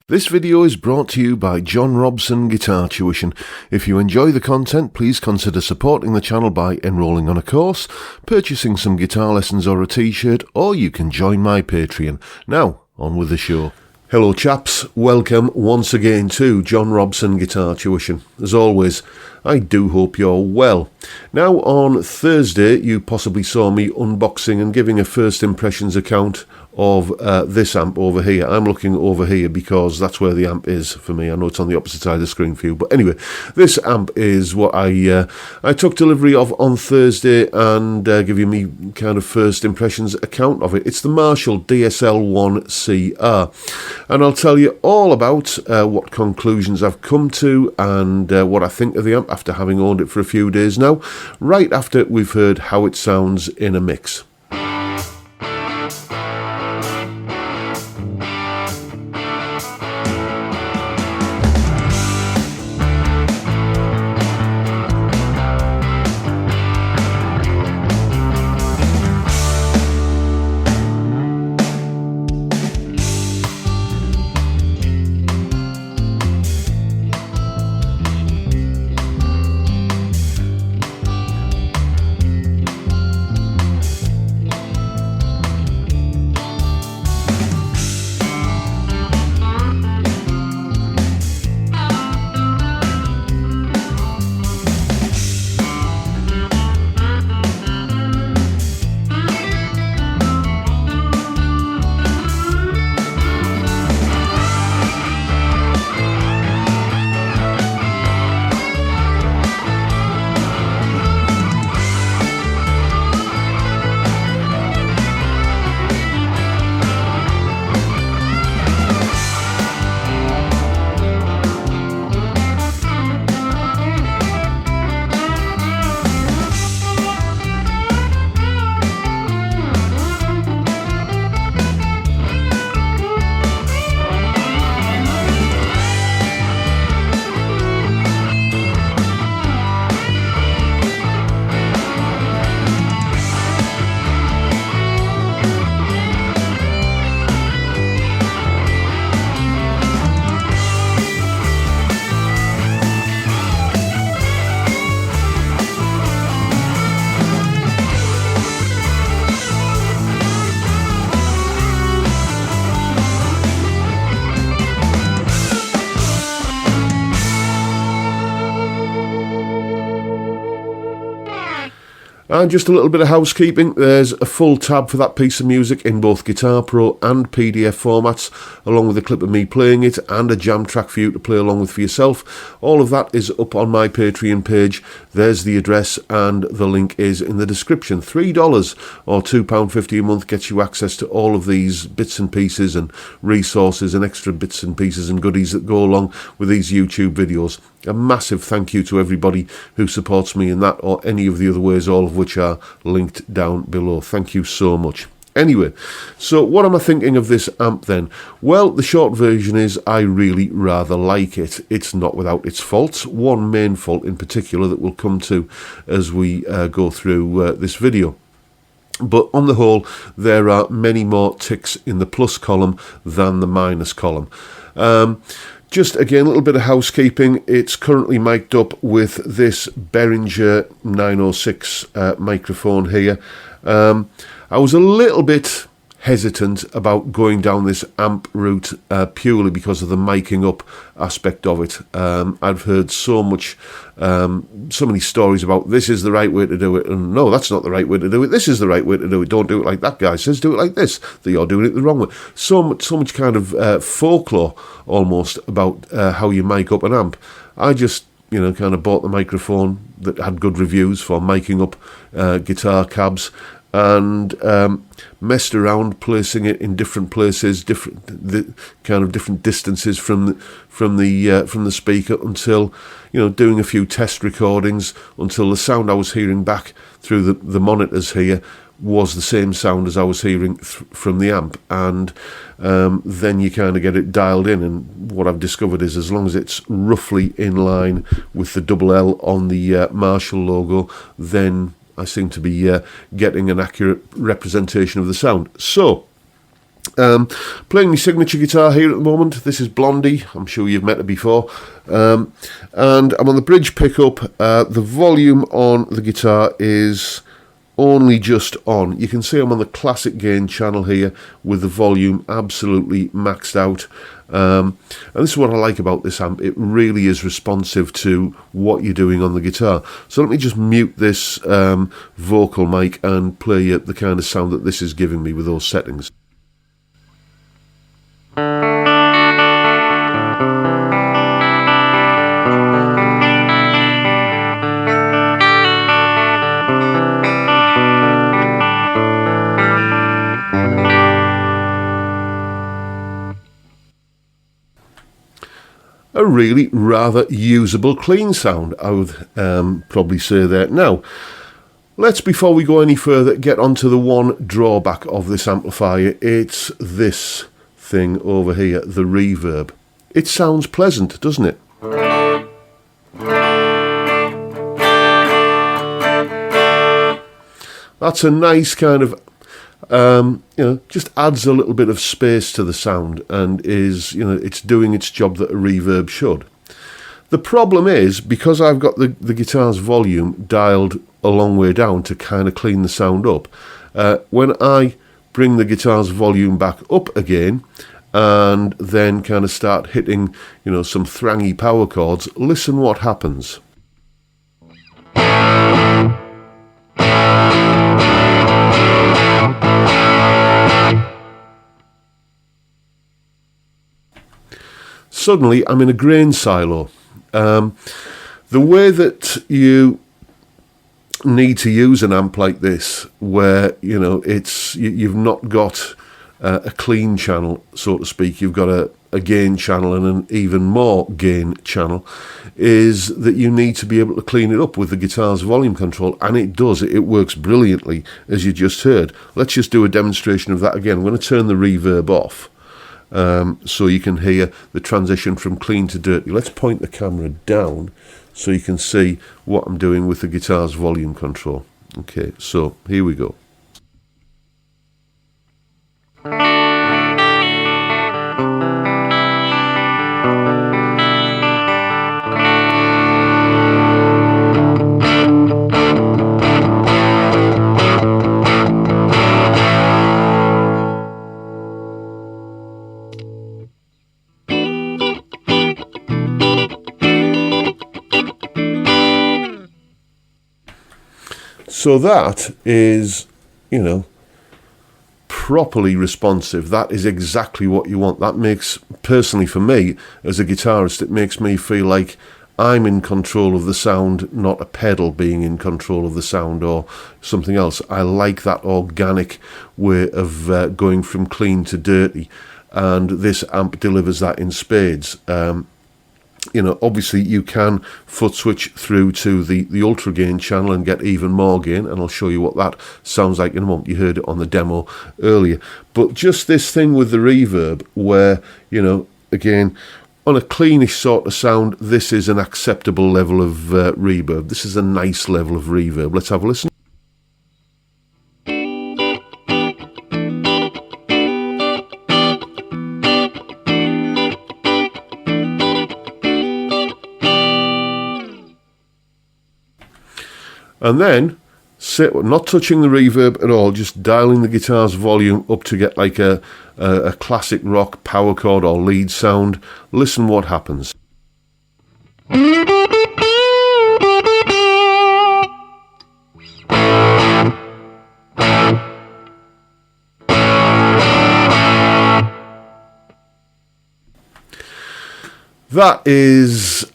This video is brought to you by John Robson Guitar Tuition. If you enjoy the content, please consider supporting the channel by enrolling on a course, purchasing some guitar lessons or a t-shirt, or you can join my Patreon. Now, on with the show. Hello chaps, welcome once again to John Robson Guitar Tuition. As always, I do hope you're well. Now on Thursday you possibly saw me unboxing and giving a first impressions account of this amp over here. I'm looking over here because that's where the amp is for me. I know it's on the opposite side of the screen for you, but anyway, this amp is what I took delivery of on Thursday and give you me kind of first impressions account of it. It's the Marshall DSL1CR, and I'll tell you all about what conclusions I've come to and what I think of the amp after having owned it for a few days now, right after we've heard how it sounds in a mix. And just a little bit of housekeeping. There's a full tab for that piece of music in both Guitar Pro and PDF formats, along with a clip of me playing it and a jam track for you to play along with for yourself. All of that is up on my Patreon page. There's the address and the link is in the description. $3 or £2.50 a month gets you access to all of these bits and pieces and resources and extra bits and pieces and goodies that go along with these YouTube videos. A massive thank you to everybody who supports me in that or any of the other ways, all of which are linked down below. Thank you so much. Anyway, so what am I thinking of this amp then? Well, the short version is I really rather like it. It's not without its faults. One main fault in particular that we'll come to as we go through this video. But on the whole, there are many more ticks in the plus column than the minus column. Just again, a little bit of housekeeping. It's currently mic'd up with this Behringer 906 microphone here. I was a little bit hesitant about going down this amp route purely because of the miking up aspect of it. I've heard so many stories about this is the right way to do it, and no, that's not the right way to do it. This is the right way to do it. Don't do it like that guy says. Do it like this. That you're doing it the wrong way. So much kind of folklore almost about how you mic up an amp. I just kind of bought the microphone that had good reviews for miking up guitar cabs, and messed around placing it in different places, different distances from the speaker until doing a few test recordings until the sound I was hearing back through the monitors here was the same sound as I was hearing from the amp, and then you kind of get it dialed in. And what I've discovered is as long as it's roughly in line with the double L on the Marshall logo, then I seem to be getting an accurate representation of the sound. So Playing my signature guitar here at the moment. This is Blondie. I'm sure you've met her before. And I'm on the bridge pickup. The volume on the guitar is only just on. You can see I'm on the classic gain channel here with the volume absolutely maxed out. And this is what I like about this amp. It really is responsive to what you're doing on the guitar. So let me just mute this vocal mic and play you the kind of sound that this is giving me with those settings. A really rather usable clean sound, I would probably say that. Now, let's, before we go any further, get onto the one drawback of this amplifier. It's this thing over here, the reverb. It sounds pleasant, doesn't it? That's a nice kind of just adds a little bit of space to the sound and is, it's doing its job that a reverb should. The problem is, because I've got the guitar's volume dialed a long way down to kind of clean the sound up, when I bring the guitar's volume back up again and then kind of start hitting, some thrangy power chords, listen what happens. Suddenly I'm in a grain silo. The way that you need to use an amp like this, where you've not got a clean channel, so to speak, you've got a gain channel and an even more gain channel, is that you need to be able to clean it up with the guitar's volume control, and it does. It works brilliantly, as you just heard. Let's just do a demonstration of that again. I'm going to turn the reverb off. So you can hear the transition from clean to dirty. Let's point the camera down so you can see what I'm doing with the guitar's volume control. Okay, so here we go. So that is, properly responsive. That is exactly what you want. That makes, personally for me, as a guitarist, it makes me feel like I'm in control of the sound, not a pedal being in control of the sound or something else. I like that organic way of going from clean to dirty, and this amp delivers that in spades. Obviously you can foot switch through to the ultra gain channel and get even more gain, and I'll show you what that sounds like in a moment. You heard it on the demo earlier. But just this thing with the reverb where, again, on a cleanish sort of sound, this is an acceptable level of reverb. This is a nice level of reverb. Let's have a listen. And then, not touching the reverb at all, just dialing the guitar's volume up to get like a classic rock power chord or lead sound. Listen what happens. That is...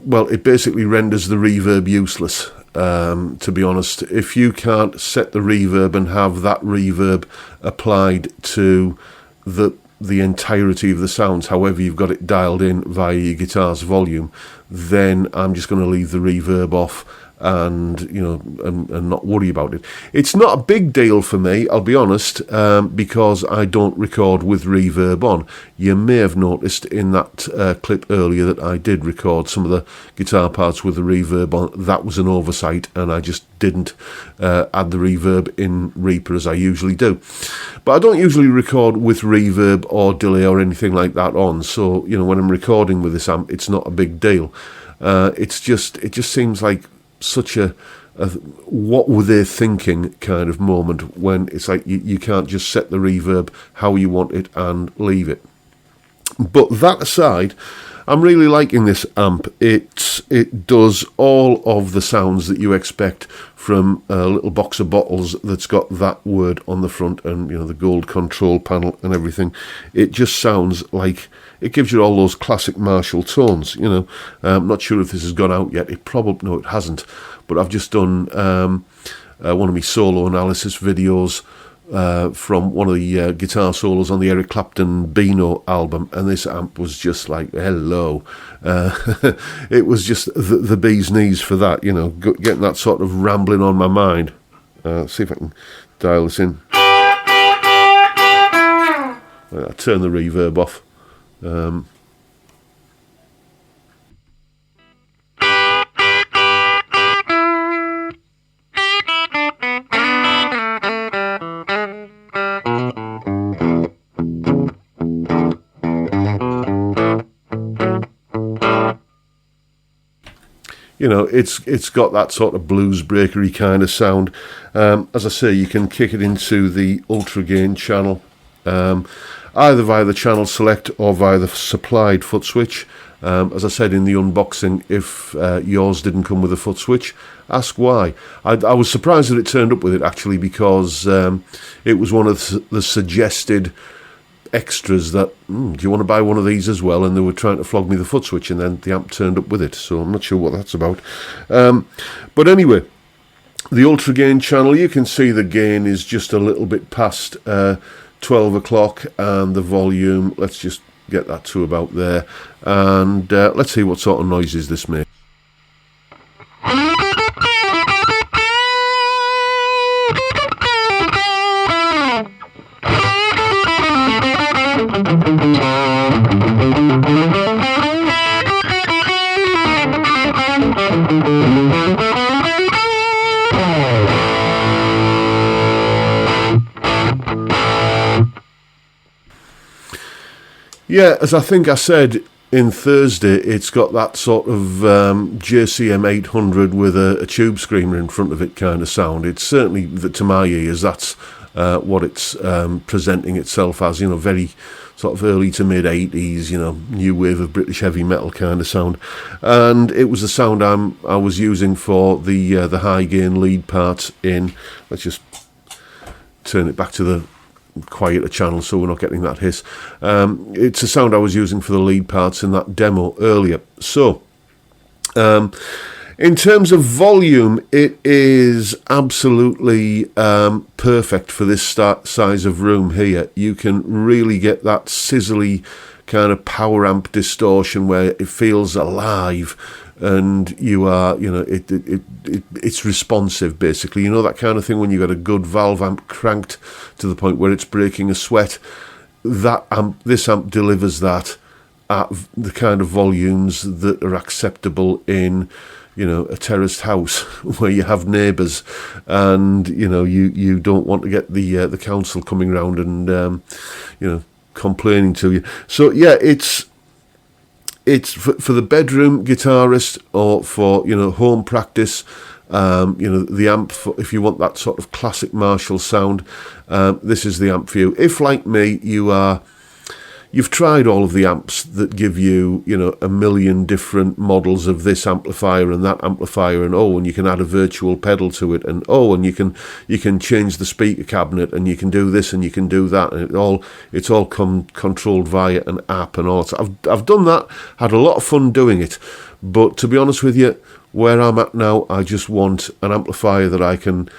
well, it basically renders the reverb useless, to be honest. If you can't set the reverb and have that reverb applied to the entirety of the sounds, however you've got it dialed in via your guitar's volume, then I'm just going to leave the reverb off and and not worry about it. It's not a big deal for me, I'll be honest, because I don't record with reverb on. You may have noticed in that clip earlier that I did record some of the guitar parts with the reverb on. That was an oversight, and I just didn't add the reverb in Reaper as I usually do. But I don't usually record with reverb or delay or anything like that on, so when I'm recording with this amp, it's not a big deal. It just seems like such a what were they thinking kind of moment, when it's like you can't just set the reverb how you want it and leave it. But that aside, I'm really liking this amp. It does all of the sounds that you expect from a little box of bottles that's got that word on the front, and the gold control panel and everything. It just sounds like it gives you all those classic Marshall tones. I'm not sure if this has gone out yet. No, it hasn't. But I've just done one of my solo analysis videos from one of the guitar solos on the Eric Clapton Beano album, and this amp was just like, hello. It was just the bee's knees for that, getting that sort of rambling on my mind. See if I can dial this in. I'll turn the reverb off. It's got that sort of blues breakery kind of sound. As I say, you can kick it into the ultra gain channel, either via the channel select or via the supplied foot switch. As I said in the unboxing, if yours didn't come with a foot switch, ask why. I was surprised that it turned up with it, actually, because it was one of the suggested extras that, do you want to buy one of these as well? And they were trying to flog me the foot switch, and then the amp turned up with it, so I'm not sure what that's about. But anyway, the ultra gain channel, you can see the gain is just a little bit past 12 o'clock, and the volume, let's just get that to about there, and let's see what sort of noises this makes. Yeah, as I think I said in Thursday, it's got that sort of JCM 800 with a tube screamer in front of it kind of sound. It's certainly, to my ears, that's what it's presenting itself as, very sort of early to mid 80s, new wave of British heavy metal kind of sound. And it was the sound I was using for the high gain lead part in, let's just turn it back to the quieter channel so we're not getting that hiss. It's a sound I was using for the lead parts in that demo earlier. So in terms of volume, it is absolutely perfect for this size of room here. You can really get that sizzly kind of power amp distortion where it feels alive, and you are, it's responsive, basically. That kind of thing when you've got a good valve amp cranked to the point where it's breaking a sweat. This amp delivers that at the kind of volumes that are acceptable in, a terraced house where you have neighbours, and you don't want to get the council coming round and complaining to you. So yeah, it's for the bedroom guitarist, or for home practice. The amp, if you want that sort of classic Marshall sound, this is the amp for you. If, like me, you've tried all of the amps that give you a million different models of this amplifier and that amplifier, and you can add a virtual pedal to it, and you can change the speaker cabinet, and you can do this and you can do that, and it's all controlled via an app and all. So I've done that, had a lot of fun doing it, but to be honest with you, where I'm at now, I just want an amplifier that I can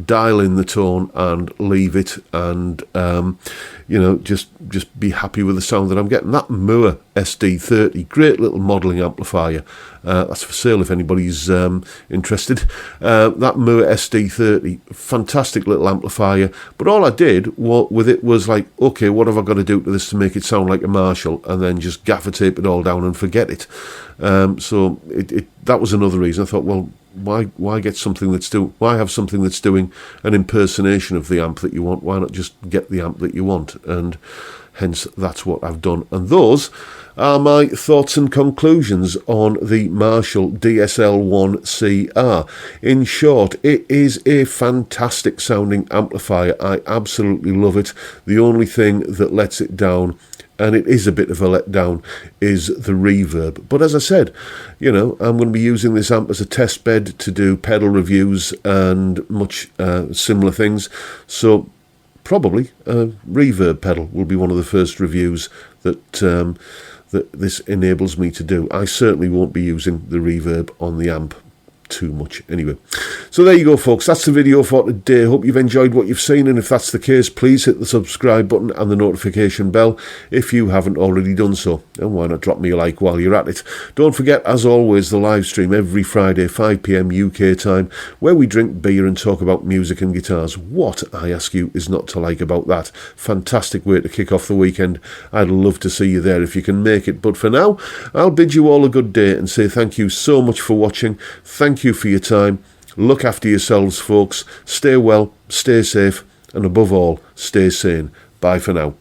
dial in the tone and leave it, and you know, just be happy with the sound that I'm getting. That Moore SD30, great little modelling amplifier. That's for sale if anybody's interested. That Moore SD30, fantastic little amplifier. But all I did with it was like, okay, what have I got to do to this to make it sound like a Marshall? And then just gaffer tape it all down and forget it. So that was another reason. I thought, well, why get something why have something that's doing an impersonation of the amp that you want? Why not just get the amp that you want? And hence that's what I've done. And those are my thoughts and conclusions on the Marshall DSL1CR. In short, it is a fantastic sounding amplifier. I absolutely love it. The only thing that lets it down, and it is a bit of a letdown, is the reverb. But as I said, you know, I'm going to be using this amp as a test bed to do pedal reviews and much similar things. So probably a reverb pedal will be one of the first reviews that that this enables me to do. I certainly won't be using the reverb on the amp too much anyway. So there you go, folks. That's the video for today. Hope you've enjoyed what you've seen, and if that's the case, please hit the subscribe button and the notification bell if you haven't already done so, and why not drop me a like while you're at it. Don't forget, as always, the live stream every Friday 5 PM UK time, where we drink beer and talk about music and guitars. What, I ask you, is not to like about that? Fantastic way to kick off the weekend. I'd love to see you there if you can make it. But for now, I'll bid you all a good day and say thank you so much for watching. Thank you for your time. Look after yourselves, folks. Stay well, stay safe, and above all, stay sane. Bye for now.